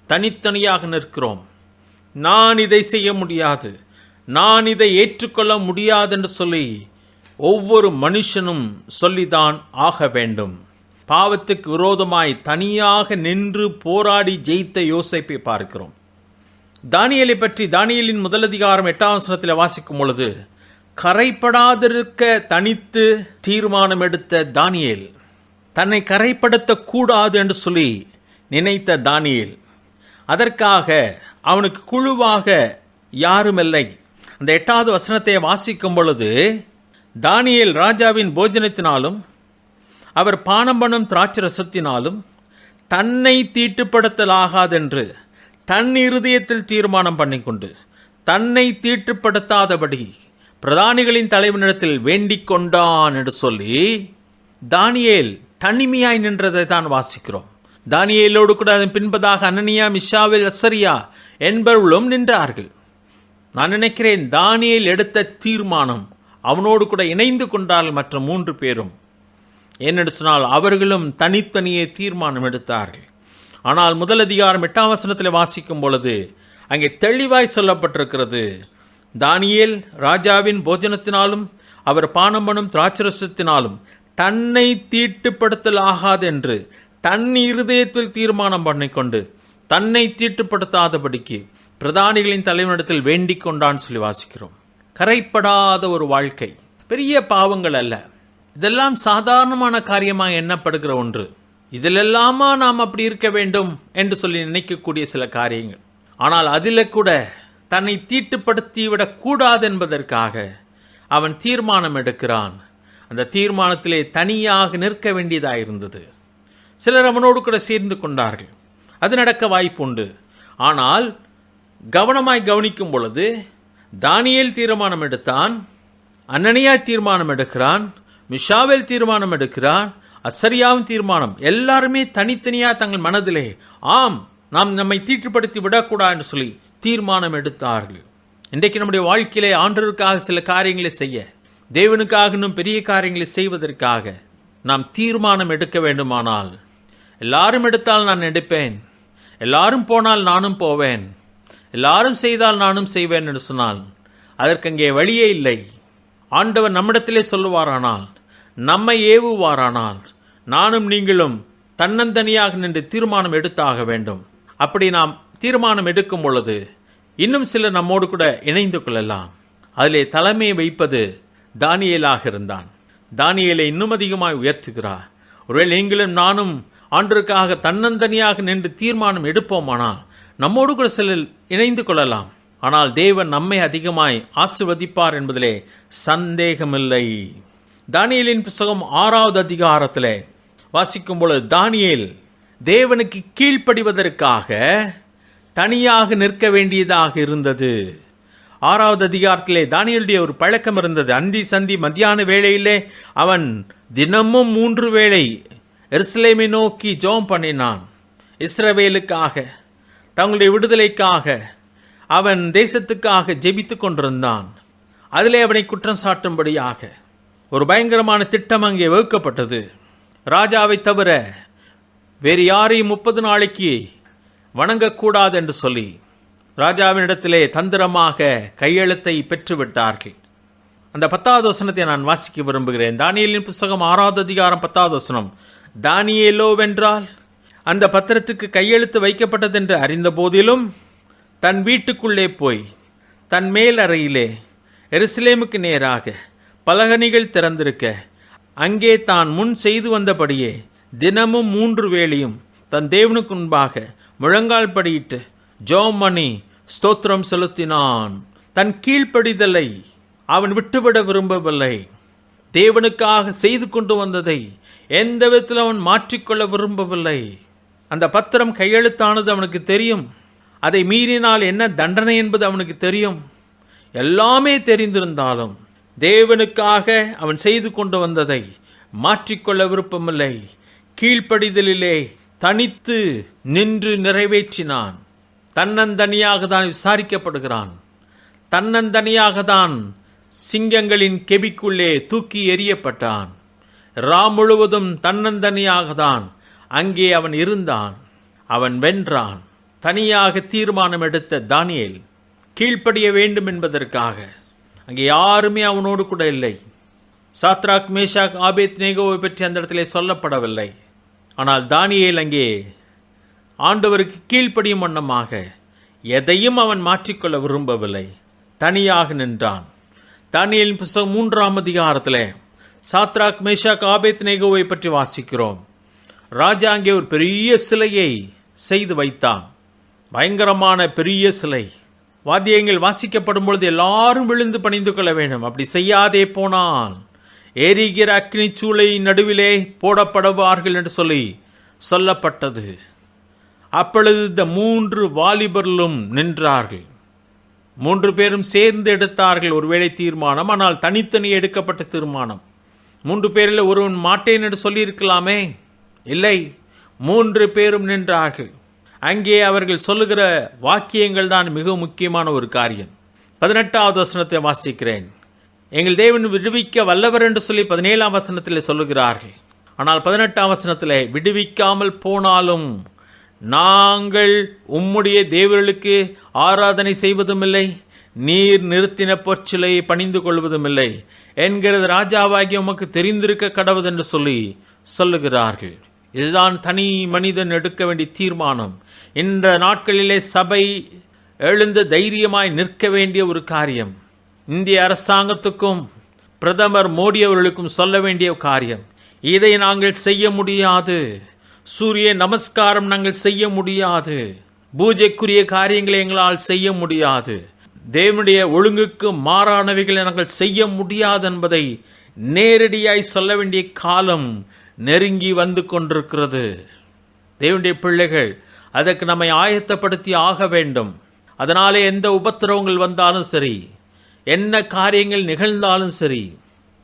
தனித்தனியாக நிற்கிறோம். நான் இதை செய்ய முடியாது, நான் இதை ஏற்றுக்கொள்ள முடியாது என்று சொல்லி ஒவ்வொரு மனுஷனும் சொல்லிதான் ஆக வேண்டும். பாவத்துக்கு விரோதமாய் தனியாக நின்று போராடி ஜெயித்த யோசேப்பை பார்க்கிறோம். தானியேலை பற்றி தானியேலின் 1:8 வாசிக்கும் பொழுது, கரைப்படாதிருக்க தனித்து தீர்மானம் எடுத்த தானியேல், தன்னை கரைப்படுத்த கூடாது என்று சொல்லி நினைத்த தானியேல், அதற்காக அவனுக்கு குழுவாக யாருமில்லை. அந்த 8வது வசனத்தை வாசிக்கும் பொழுது, தானியேல் ராஜாவின் போஜனத்தினாலும் அவர் பானம் பண்ணும் திராட்சரசத்தினாலும் தன்னை தீட்டுப்படுத்தலாகாதென்று தன் இருதயத்தில் தீர்மானம் பண்ணிக்கொண்டு தன்னை தீட்டுப்படுத்தாதபடி பிரதானிகளின் தலைவனிடத்தில் வேண்டிக் கொண்டான் என்று சொல்லி தானியேல் தனிமையாய் நின்றதை தான் வாசிக்கிறோம். தானியேலோடு கூட அதன் பின்பதாக அனனியா, மிஷாவேல், அசரியா என்பவர்களும் நின்றார்கள். நான் நினைக்கிறேன் தானியேல் எடுத்த தீர்மானம் அவனோடு கூட இணைந்து கொண்டார்கள் மற்ற 3 பேரும். ஏனென்று சொன்னால் அவர்களும் தனித்தனியே தீர்மானம் எடுத்தார்கள். ஆனால் 8 வாசிக்கும் பொழுது அங்கே தெளிவாய் சொல்லப்பட்டிருக்கிறது, தானியேல் ராஜாவின் போஜனத்தினாலும் அவர் பானம் பண்ணும் திராட்சரசத்தினாலும் தன்னை தீட்டுப்படுத்தல் ஆகாதென்று தன் இருதயத்தில் தீர்மானம் பண்ணிக்கொண்டு தன்னை தீட்டுப்படுத்தாதபடிக்கு பிரதானிகளின் தலைவனிடத்தில் வேண்டிக் கொண்டான்னு சொல்லி வாசிக்கிறோம். கரைப்படாத ஒரு வாழ்க்கை, பெரிய பாவங்கள் அல்ல, இதெல்லாம் சாதாரணமான காரியமாக எண்ணப்படுகிற ஒன்று. இதிலெல்லாமா நாம் அப்படி இருக்க வேண்டும் என்று சொல்லி நினைக்கக்கூடிய சில காரியங்கள். ஆனால் அதில் கூட தன்னை தீட்டுப்படுத்திவிடக் கூடாது என்பதற்காக அவன் தீர்மானம் எடுக்கிறான். அந்த தீர்மானத்திலே தனியாக நிற்க வேண்டியதாக இருந்தது. சிலர் அவனோடு கூட சேர்ந்து கொண்டார்கள், அது நடக்க வாய்ப்புண்டு. ஆனால் கவனமாய் கவனிக்கும் பொழுது தானியேல் தீர்மானம் எடுத்தான், அனனியா தீர்மானம் எடுக்கிறான், மிஷாவேல் தீர்மானம் எடுக்கிறான், அசரியாவும் தீர்மானம். எல்லாருமே தனித்தனியா தங்கள் மனதிலே ஆம் நாம் நம்மை தீட்டுப்படுத்தி விடக்கூடாது என்று சொல்லி தீர்மானம் எடுத்தார்கள். இன்றைக்கு நம்முடைய வாழ்க்கையிலே ஆண்டவருக்காக சில காரியங்களை செய்ய, தேவனுக்காக இன்னும் பெரிய காரியங்களை செய்வதற்காக நாம் தீர்மானம் எடுக்க வேண்டுமானால், எல்லாரும் எடுத்தால் நான் எடுப்பேன், எல்லாரும் போனால் நானும் போவேன், எல்லாரும் செய்தால் நானும் செய்வேன் என்று சொன்னால் அதற்கு அங்கே வழியே இல்லை. ஆண்டவர் நம்மிடத்திலே சொல்லுவாரானால், நம்மை ஏவுவாரானால், நானும் நீங்களும் தன்னந்தனியாக நின்று தீர்மானம் எடுத்தாக வேண்டும். அப்படி நாம் தீர்மானம் எடுக்கும் பொழுது இன்னும் சிலர் நம்மோடு கூட இணைந்து கொள்ளலாம். அதிலே தலைமையை வைப்பது தானியேலாக இருந்தான். தானியேலை இன்னும் அதிகமாக உயர்த்துகிறார். ஒருவேளை நீங்களும் நானும் ஆண்டவருக்காக தன்னந்தனியாக நின்று தீர்மானம் எடுப்போமானால் நம்மோடு கூட சிலர் இணைந்து கொள்ளலாம். ஆனால் தேவன் நம்மை அதிகமாய் ஆசீர்வதிப்பார் என்பதிலே சந்தேகமில்லை. தானியேலின் புத்தகம் 6வது அதிகாரத்திலே வாசிக்கும் பொழுது, தானியேல் தேவனுக்கு கீழ்ப்படிவதற்காக தனியாக நிற்க வேண்டியதாக இருந்தது. 6வது அதிகாரத்திலே தானியேலுடைய ஒரு பழக்கம் இருந்தது. அந்தி சந்தி மத்தியான வேளையிலே அவன் தினமும் 3 வேளை எருசலேமை நோக்கி ஜெபம் பண்ணினான். இஸ்ரவேலுக்காக, தங்களுடைய விடுதலைக்காக, அவன் தேசத்துக்காக ஜெபித்து கொண்டிருந்தான். அதிலே அவனை குற்றம் சாட்டும்படியாக ஒரு பயங்கரமான திட்டம் அங்கே வகுக்கப்பட்டது. ராஜாவை தவிர வேறு யாரையும் 30 நாளைக்கு வணங்கக்கூடாது என்று சொல்லி ராஜாவினிடத்திலே தந்திரமாக கையெழுத்தை பெற்றுவிட்டார்கள். அந்த 10வது வசனத்தை நான் வாசிக்க விரும்புகிறேன். தானியேலின் புஸ்தகம் 6வது அதிகாரம் 10வது வசனம். தானியேலோவென்றால் அந்த பத்திரத்துக்கு கையெழுத்து வைக்கப்பட்டதென்று அறிந்த போதிலும் தன் வீட்டுக்குள்ளே போய் தன் மேல் அறையிலே எருசலேமுக்கு நேராக பலகணிகள் திறந்திருக்க அங்கே தான் முன் செய்து வந்தபடியே தினமும் 3 வேளையும் தன் தேவனுக்கு முன்பாக முழங்கால் படியிட்டு ஜெபம் பண்ணி ஸ்தோத்திரம் செலுத்தினான். தன் கீழ்ப்படிதலை அவன் விட்டுவிட விரும்பவில்லை. தேவனுக்காக செய்து கொண்டு வந்ததை எந்த விதத்தில் அவன் மாற்றிக்கொள்ள விரும்பவில்லை. அந்த பத்திரம் கையெழுத்தானது அவனுக்கு தெரியும். அதை மீறினால் என்ன தண்டனை என்பது அவனுக்கு தெரியும். எல்லாமே தெரிந்திருந்தாலும் தேவனுக்காக அவன் செய்து கொண்டு வந்ததை மாற்றிக்கொள்ள விருப்பமில்லை. கீழ்ப்படிதலிலே தனித்து நின்று நிறைவேற்றினான். தன்னந்தனியாக தான் விசாரிக்கப்படுகிறான். தன்னந்தனியாக தான் சிங்கங்களின் கெபிக்குள்ளே தூக்கி எறியப்பட்டான். முழுவதும் தன்னந்தனியாக தான் அங்கே அவன் இருந்தான். அவன் வென்றான். தனியாக தீர்மானம் எடுத்த தானியேல் கீழ்ப்படிய வேண்டும் என்பதற்காக அங்கே யாருமே அவனோடு கூட இல்லை. சாத்ராக், மேஷாக், ஆபேத்நேகோவை பற்றி அந்த இடத்திலே சொல்லப்படவில்லை. ஆனால் தானியேல் அங்கே ஆண்டவருக்கு கீழ்ப்படியும் வண்ணமாக எதையும் அவன் மாற்றிக்கொள்ள விரும்பவில்லை. தனியாக நின்றான். தானியேலின் புஸ்தகம் 3ஆம் அதிகாரத்தில் சாத்ராக், மேஷாக், ஆபேத்நேகோவை பற்றி வாசிக்கிறோம். ராஜா அங்கே ஒரு பெரிய சிலையை செய்து வைத்தான். பயங்கரமான பெரிய சிலை. வாத்தியங்கள் வாசிக்கப்படும் பொழுது எல்லாரும் விழுந்து பணிந்து கொள்ள வேண்டும். அப்படி செய்யாதே போனால் எரிகிற அக்னி சூளை நடுவிலே போடப்படுவார்கள் என்று சொல்லப்பட்டது. அப்பொழுது இந்த 3 வாலிபர்களும் நின்றார்கள். 3 பேரும் சேர்ந்து எடுத்தார்கள் ஒருவேளை தீர்மானம். ஆனால் தனித்தனி எடுக்கப்பட்ட தீர்மானம். 3 பேரில் ஒருவன் மாட்டேன் என்று சொல்லியிருக்கலாமே. இல்லை, 3 பேரும் நின்றார்கள். அங்கே அவர்கள் சொல்லுகிற வாக்கியங்கள் தான் மிக முக்கியமான ஒரு காரியம். 18வது வசனத்தை வாசிக்கிறேன். எங்கள் தேவன் விடுவிக்க வல்லவர் என்று சொல்லி 17ஆம் வசனத்தில் சொல்லுகிறார்கள். ஆனால் 18ஆம் வசனத்தில் விடுவிக்காமல் போனாலும் நாங்கள் உம்முடைய தேவர்களுக்கு ஆராதனை செய்வதுமில்லை, நீர் நிறுத்தின பொற்சிலையை பணிந்து கொள்வதுமில்லை என்கிறது ராஜாவாகி உமக்கு தெரிந்திருக்க கடவுது என்று சொல்லுகிறார்கள். இதுதான் தனி மனிதன் எடுக்க வேண்டிய தீர்மானம். இந்த நாட்களிலே சபை எழுந்து தைரியமாய் நிற்க வேண்டிய ஒரு காரியம். இந்திய அரசாங்கத்துக்கும் பிரதமர் மோடி அவர்களுக்கும் சொல்ல வேண்டிய காரியம். இதை நாங்கள் செய்ய முடியாது. சூரிய நமஸ்காரம் நாங்கள் செய்ய முடியாது. பூஜைக்குரிய காரியங்களை எங்களால் செய்ய முடியாது. தேவனுடைய ஒழுங்குக்கு மாறானவைகளை நாங்கள் செய்ய முடியாது என்பதை நேரடியாய் சொல்ல வேண்டிய காலம் நெருங்கி வந்து கொண்டிருக்கிறது. தேவனுடைய பிள்ளைகள் அதற்கு நம்மை ஆயத்தப்படுத்தி ஆக வேண்டும். அதனாலே எந்த உபத்திரவங்கள் வந்தாலும் சரி, என்ன காரியங்கள் நிகழ்ந்தாலும் சரி,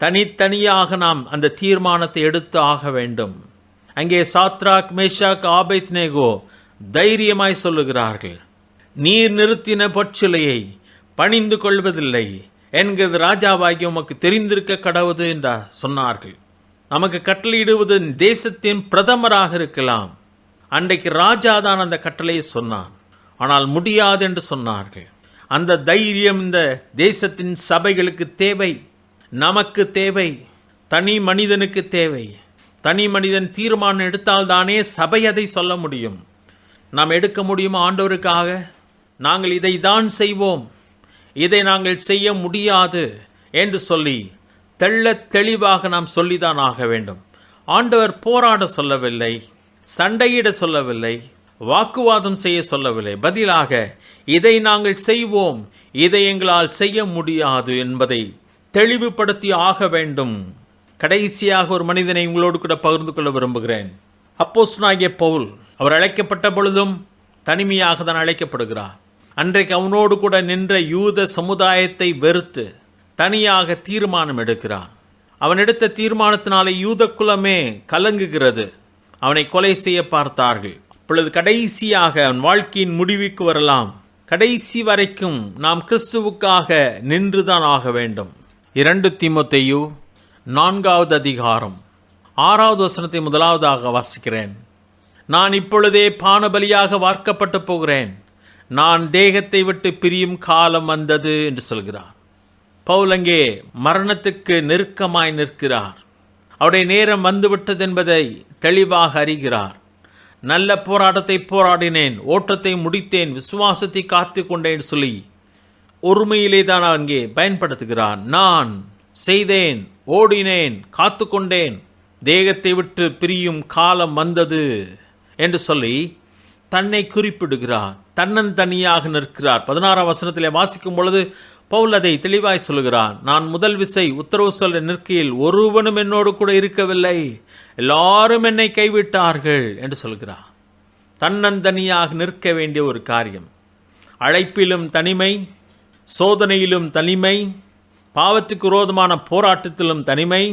தனித்தனியாக நாம் அந்த தீர்மானத்தை எடுத்து ஆக வேண்டும். அங்கே சாத்ராக், மேஷாக், ஆபேத்நேகோ தைரியமாய் சொல்லுகிறார்கள், நீர் நிறுத்தின பொற்சிலையை பணிந்து கொள்வதில்லை என்கிறது ராஜாவாகி உமக்கு தெரிந்திருக்க கடவுது என்று சொன்னார்கள். நமக்கு கட்டளையிடுவது தேசத்தின் பிரதமராக இருக்கலாம். அன்றைக்கு ராஜா தான் அந்த கட்டளையை சொன்னான். ஆனால் முடியாது என்று சொன்னார்கள். அந்த தைரியம் இந்த தேசத்தின் சபைகளுக்கு தேவை, நமக்கு தேவை, தனி மனிதனுக்கு தேவை. தனி மனிதன் தீர்மானம் எடுத்தால்தானே சபை அதை சொல்ல முடியும். நாம் எடுக்க முடியுமா? ஆண்டவருக்காக நாங்கள் இதை தான் செய்வோம், இதை நாங்கள் செய்ய முடியாது என்று சொல்லி தெளிவாக நாம் சொல்லிதான் ஆக வேண்டும். ஆண்டவர் போராட சொல்லவில்லை, சண்டையிட சொல்லவில்லை, வாக்குவாதம் செய்ய சொல்லவில்லை. பதிலாக இதை நாங்கள் செய்வோம், இதை எங்களால் செய்ய முடியாது என்பதை தெளிவுபடுத்தி ஆக வேண்டும். கடைசியாக ஒரு மனிதனை உங்களோடு கூட பகிர்ந்து கொள்ள விரும்புகிறேன். அப்போஸ்தலனாகிய பவுல், அவர் அழைக்கப்பட்ட பொழுதும் தனிமையாக தான் அழைக்கப்படுகிறார். அன்றைக்கு அவனோடு கூட நின்ற யூத சமுதாயத்தை வெறுத்து தனியாக தீர்மானம் எடுக்கிறான். அவன் எடுத்த தீர்மானத்தினாலே யூத குலமே கலங்குகிறது. அவனை கொலை செய்ய பார்த்தார்கள். அப்பொழுது கடைசியாக அவன் வாழ்க்கையின் முடிவுக்கு வரலாம். கடைசி வரைக்கும் நாம் கிறிஸ்துவுக்காக நின்றுதான் ஆக வேண்டும். 2 தீமோத்தேயு 4வது அதிகாரம் 6வது வசனத்தை முதலாவதாக வாசிக்கிறேன். நான் இப்பொழுதே பானபலியாக வார்க்கப்பட்டு போகிறேன், நான் தேகத்தை விட்டு பிரியும் காலம் வந்தது என்று சொல்கிறார். பவுல் அங்கே மரணத்துக்கு நெருக்கமாய் நிற்கிறார். அவருடைய நேரம் வந்துவிட்டது என்பதை தெளிவாக அறிகிறார். நல்ல போராட்டத்தை போராடினேன், ஓட்டத்தை முடித்தேன், விசுவாசத்தை காத்து கொண்டேன் சொல்லி ஒருமையிலே தான் அங்கே பயன்படுத்துகிறார். நான் செய்தேன், ஓடினேன், காத்து கொண்டேன், தேகத்தை விட்டு பிரியும் காலம் வந்தது என்று சொல்லி தன்னை குறிப்பிடுகிறார். தன்னந்தனியாக நிற்கிறார். 16ஆம் வசனத்திலே வாசிக்கும் பொழுது பவுல் அதை தெளிவாய் சொல்கிறார். நான் முதல் விசை உத்தரவு சொல்ல நிற்கையில் ஒருவனும் என்னோடு கூட இருக்கவில்லை, எல்லாரும் என்னை கைவிட்டார்கள் என்று சொல்கிறார். தன்னந்தனியாக நிற்க வேண்டிய ஒரு காரியம். அழைப்பிலும் தனிமை, சோதனையிலும் தனிமை, பாவத்துக்கு விரோதமான போராட்டத்திலும் தனிமை,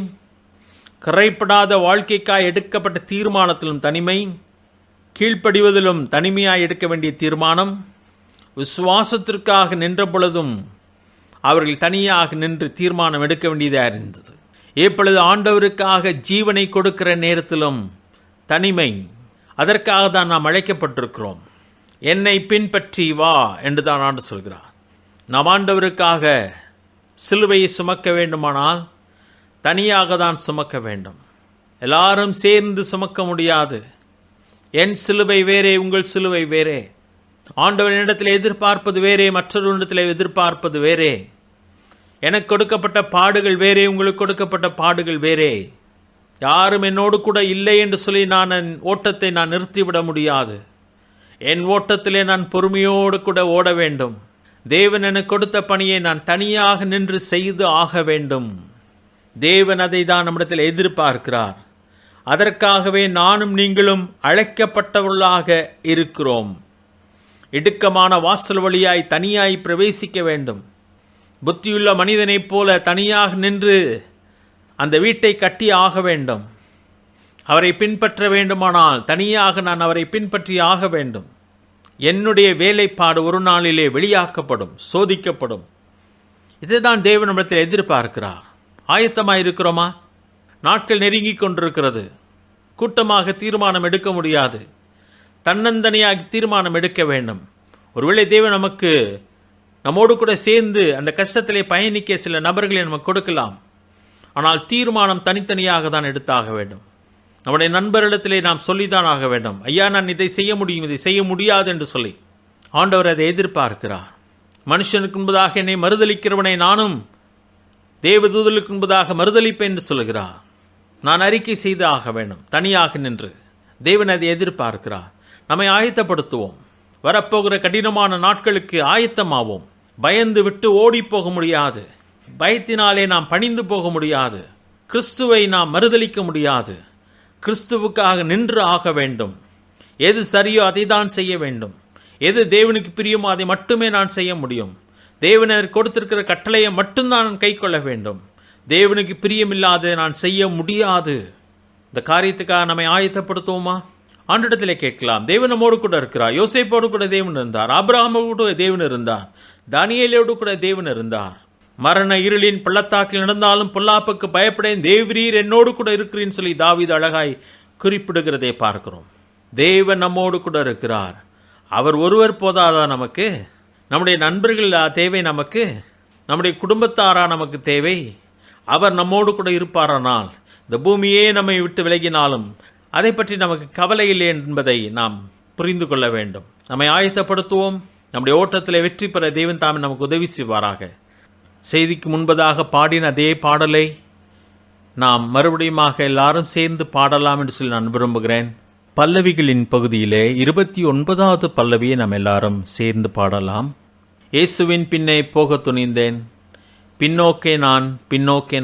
கரைப்படாத வாழ்க்கைக்காய் எடுக்கப்பட்ட தீர்மானத்திலும் தனிமை, கீழ்ப்படிவதிலும் தனிமையாய் எடுக்க வேண்டிய தீர்மானம், விசுவாசத்திற்காக நின்ற பொழுதும் அவர்கள் தனியாக நின்று தீர்மானம் எடுக்க வேண்டியதாக இருந்தது. இப்பொழுது ஆண்டவருக்காக ஜீவனை கொடுக்கிற நேரத்திலும் தனிமை. அதற்காக தான் நாம் அழைக்கப்பட்டிருக்கிறோம். என்னை பின்பற்றி வா என்று தான் ஆண்டு சொல்கிறார். நாம் ஆண்டவருக்காக சிலுவையை சுமக்க வேண்டுமானால் தனியாக தான் சுமக்க வேண்டும். எல்லாரும் சேர்ந்து சுமக்க முடியாது. என் சிலுவை வேறே, உங்கள் சிலுவை வேறே. ஆண்டவரிடத்தில் எதிர்பார்ப்பது வேறே, மற்றொரு எதிர்பார்ப்பது வேறே. எனக்கு கொடுக்கப்பட்ட பாடுகள் வேறே, உங்களுக்கு கொடுக்கப்பட்ட பாடுகள் வேறே. யாரும் என்னோடு கூட இல்லை என்று சொல்லி நான் என் ஓட்டத்தை நிறுத்திவிட முடியாது. என் ஓட்டத்திலே நான் பொறுமையோடு கூட ஓட வேண்டும். தேவன் எனக்கு கொடுத்த பணியை நான் தனியாக நின்று செய்து ஆக வேண்டும். தேவன் அதை தான் நம்மிடத்தில் எதிர்பார்க்கிறார். அதற்காகவே நானும் நீங்களும் அழைக்கப்பட்டவர்களாக இருக்கிறோம். இடுக்கமான வாசல் வழியாய் தனியாய் பிரவேசிக்க வேண்டும். புத்தியுள்ள மனிதனைப் போல தனியாக நின்று அந்த வீட்டை கட்டி ஆக வேண்டும். அவரை பின்பற்ற வேண்டுமானால் தனியாக நான் அவரை பின்பற்றி ஆக வேண்டும். என்னுடைய வேலைப்பாடு ஒரு நாளிலே வெளியாக்கப்படும், சோதிக்கப்படும். இதைதான் தேவன் நம்மிடத்தில் எதிர்பார்க்கிறார். ஆயத்தமாக இருக்கிறோமா? நாட்கள் நெருங்கி கொண்டிருக்கிறது. கூட்டமாக தீர்மானம் எடுக்க முடியாது. தன்னந்தனியாக தீர்மானம் எடுக்க வேண்டும். ஒருவேளை தேவன் நம்மோடு கூட சேர்ந்து அந்த கஷ்டத்திலே பயணிக்க சில நபர்களை நமக்கு கொடுக்கலாம். ஆனால் தீர்மானம் தனித்தனியாக தான் எடுத்தாக வேண்டும். நம்முடைய நண்பரிடத்திலே நாம் சொல்லித்தான் ஆக வேண்டும். ஐயா, நான் இதை செய்ய முடியும், இதை செய்ய முடியாது என்று சொல்லி ஆண்டவர் அதை எதிர்பார்க்கிறார். மனுஷனுக்கு முன்பதாக என்னை மறுதலிக்கிறவனை நானும் தேவதூதலுக்கு முன்பதாக மறுதலிப்பேன் என்று சொல்கிறார். நான் அறிக்கை செய்து ஆக வேண்டும், தனியாக நின்று. தேவன் அதை எதிர்பார்க்கிறார். நம்மை ஆயத்தப்படுத்துவோம். வரப்போகிற கடினமான நாட்களுக்கு ஆயத்தமாவோம். பயந்து விட்டு ஓடி போக முடியாது. பயத்தினாலே நாம் பணிந்து போக முடியாது. கிறிஸ்துவை நாம் மறுதலிக்க முடியாது. கிறிஸ்துவுக்காக நின்று ஆக வேண்டும். எது சரியோ அதை தான் செய்ய வேண்டும். எது தேவனுக்கு பிரியமோ அதை மட்டுமே நான் செய்ய முடியும். தேவனர் கொடுத்திருக்கிற கட்டளையை மட்டும்தான் நான் கை கொள்ள வேண்டும். தேவனுக்கு பிரியமில்லாத நான் செய்ய முடியாது. இந்த காரியத்துக்காக நம்மை ஆயத்தப்படுத்துவோமா? ஆண்டிடத்திலே கேட்கலாம். தேவன் நம்மோடு கூட இருக்கிறார். யோசேப்போடு கூட தேவன் இருந்தார். ஆபிரகாமோடு கூட தேவன் இருந்தார். தானியேலோடு கூட தேவன் இருந்தார். மரண இருளின் பள்ளத்தாக்கில் நடந்தாலும் பொல்லாப்புக்கு பயப்படேன், தேவரீர் என்னோடு கூட இருக்கிறேன்னு சொல்லி தாவீது அழகாய் குறிப்பிடுகிறதை பார்க்கிறோம். தேவன் நம்மோடு கூட இருக்கிறார். அவர் ஒருவர் போதாதா நமக்கு? நம்முடைய நண்பர்கள் தேவை நமக்கு, நம்முடைய குடும்பத்தாரா நமக்கு தேவை. அவர் நம்மோடு கூட இருப்பாரானால் இந்த பூமியே நம்மை விட்டு விலகினாலும் அதை பற்றி நமக்கு கவலை இல்லை என்பதை நாம் புரிந்து கொள்ள வேண்டும். நம்மை ஆயத்தப்படுத்துவோம். நம்முடைய ஓட்டத்தில் வெற்றி பெற தேவன் தாமே நமக்கு உதவி செய்வாராக. செய்திக்கு முன்பதாக பாடின அதே பாடலை நாம் மறுபடியுமாக எல்லாரும் சேர்ந்து பாடலாம் என்று சொல்லி நான் விரும்புகிறேன். பல்லவிகளின் பகுதியிலே 29வது பல்லவியை நாம் எல்லாரும் சேர்ந்து பாடலாம். இயேசுவின் பின்னே போக துணிந்தேன், பின்னோக்கே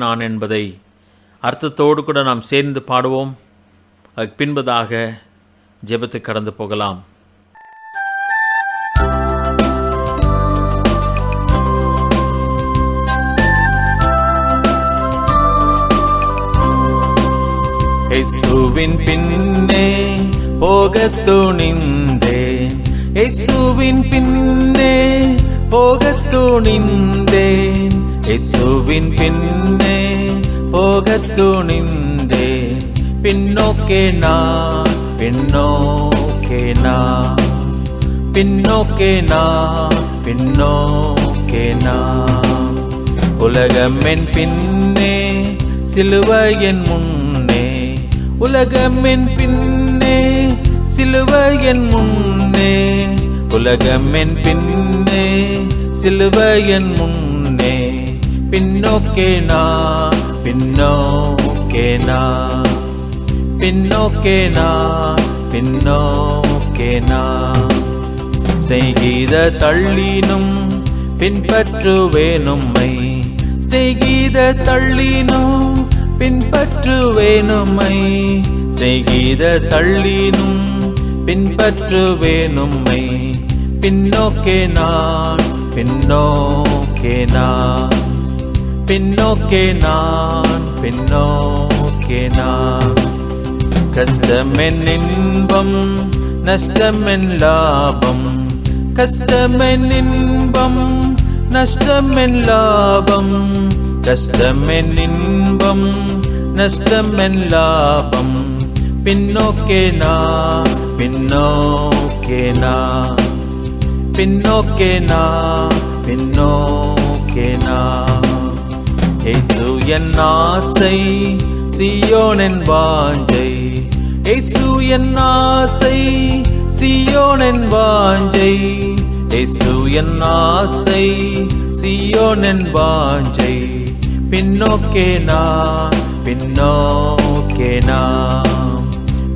நான் என்பதை அர்த்தத்தோடு கூட நாம் சேர்ந்து பாடுவோம். அதுக்கு பின்பதாக ஜெபத்துக்கு கடந்து போகலாம். இயேசுவின் பின்னே போகத் துணிந்தேன், இயேசுவின் பின்னே போகத் துணிந்தேன், இயேசுவின் பின்னே போகத் துணிந்தேன், பின்னோக்கே நான் பின்னோக்கே நான், பின்னோக்கே நான், பின்னோக்கே நான். உலகம் என் பின்னே, சிலுவை என் முன்னே. உலகம் என் பின்னே, சிலுவை என் முன்னே. உலகம் என் பின்னே, சிலுவை என் முன்னே. பின்னோக்கே நான், பின்னோக்கே நான், பின்னோக்கே நான், பின்னோக்கே நான். ஸ்நேகித தள்ளினும் பின்பற்றுவேனும்மை, ஸ்நேகித தள்ளினும் பின்பற்றுவேனும்மை. ஸ்நேகித தள்ளினும் பின்பற்றுவேனும்மை. பின்னோக்கே நான், பின்னோக்கே நான், பின்னோக்கே நான், பின்னோக்கே நான். கஷ்டமென் இன்பம், நஷ்டமென் லாபம். கஷ்டமென் இன்பம், நஷ்டமென் லாபம். கஷ்டமென் இன்பம், நஷ்டமென் லாபம். பின்னோக்கே நான், பின்னோக்கே நான், பின்னோக்கே நான், பின்னோக்கே நான். இயேசு என் ஆசை, சீயோனின் வாஞ்சை. இயேசு என் ஆசை, சீயோனின் வாஞ்சை. இயேசு என் ஆசை, சீயோனின் வாஞ்சை. பின்னோக்கே நான், பின்னோக்கே நான்,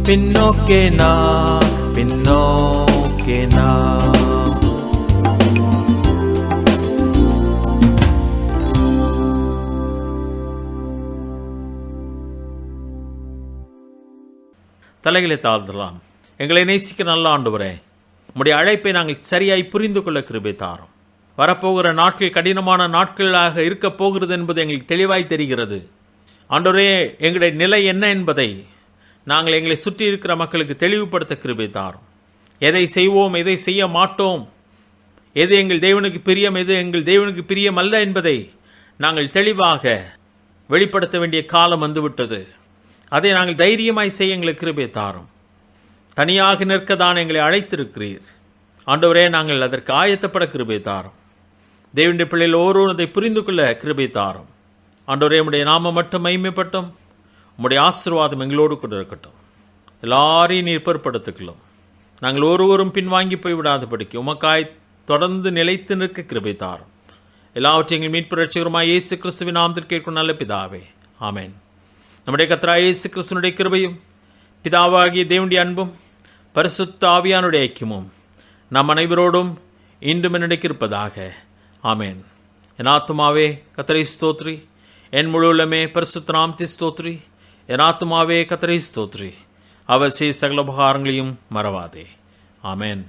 பின்னோக்கே நான், பின்னோக்கே நான். தலைகளை தாழ்த்தலாம். எங்களை நேசிக்க நல்ல ஆண்டவரே, உம்முடைய அழைப்பை நாங்கள் சரியாய் புரிந்து கொள்ள கிருபை தாரும். வரப்போகிற நாட்கள் கடினமான நாட்களாக இருக்கப் போகிறது என்பது எங்களுக்கு தெளிவாய் தெரிகிறது. ஆண்டவரே, எங்களுடைய நிலை என்ன என்பதை நாங்கள் எங்களை சுற்றி இருக்கிற மக்களுக்கு தெளிவுபடுத்த கிருபை தாரும். எதை செய்வோம், எதை செய்ய மாட்டோம், எது எங்கள் தேவனுக்கு பிரியம், எது எங்கள் தேவனுக்கு பிரியம் அல்ல என்பதை நாங்கள் தெளிவாக வெளிப்படுத்த வேண்டிய காலம் வந்துவிட்டது. அதை நாங்கள் தைரியமாய் செய்ய எங்களுக்கு கிருபை தாரும். தனியாக நிற்கதான் எங்களை அழைத்திருக்கிறீர் ஆண்டவரே. நாங்கள் அதற்கு ஆயத்தப்பட கிருபை தாரும். தேவனுடைய பிள்ளைகள் ஒவ்வொருவரும் அதை புரிந்து கொள்ள கிருபை தாரும். ஆண்டவரே, உம்முடைய நாமம் மட்டும் மகிமைப்பட்டும். உம்முடைய ஆசீர்வாதம் எங்களோடு கூட இருக்கட்டும். எல்லாரையும் நீர் பொறுப்படுத்திக்கலாம். நாங்கள் ஒருவரும் பின்வாங்கி போய்விடாதபடிக்கு உமக்காய் தொடர்ந்து நிலைத்து நிற்க கிருபை தாரும். எல்லாவற்றையும் எங்கள் மீட்பு ரட்சகருமாய் இயேசு கிறிஸ்துவின் நாமத்தில் கேட்கும் நல்ல பிதாவே, ஆமென். நம்முடைய கர்த்தராகிய இயேசு கிறிஸ்துவினுடைய கிருபையும் பிதாவாகிய தேவனுடைய அன்பும் பரிசுத்த ஆவியானுடைய ஐக்கியமும் நம் அனைவரோடும் இன்றும் என்னிடைக்கு இருப்பதாக. ஆமென். என் ஆத்துமாவே கர்த்தரை ஸ்தோத்ரி, என் முழு உள்ளமே பரிசுத்த நாமத்தை ஸ்தோத்ரி. என் ஆத்துமாவே கர்த்தரை ஸ்தோத்ரி, அவர் செய்த சகல உபகாரங்களையும் மறவாதே. ஆமென்.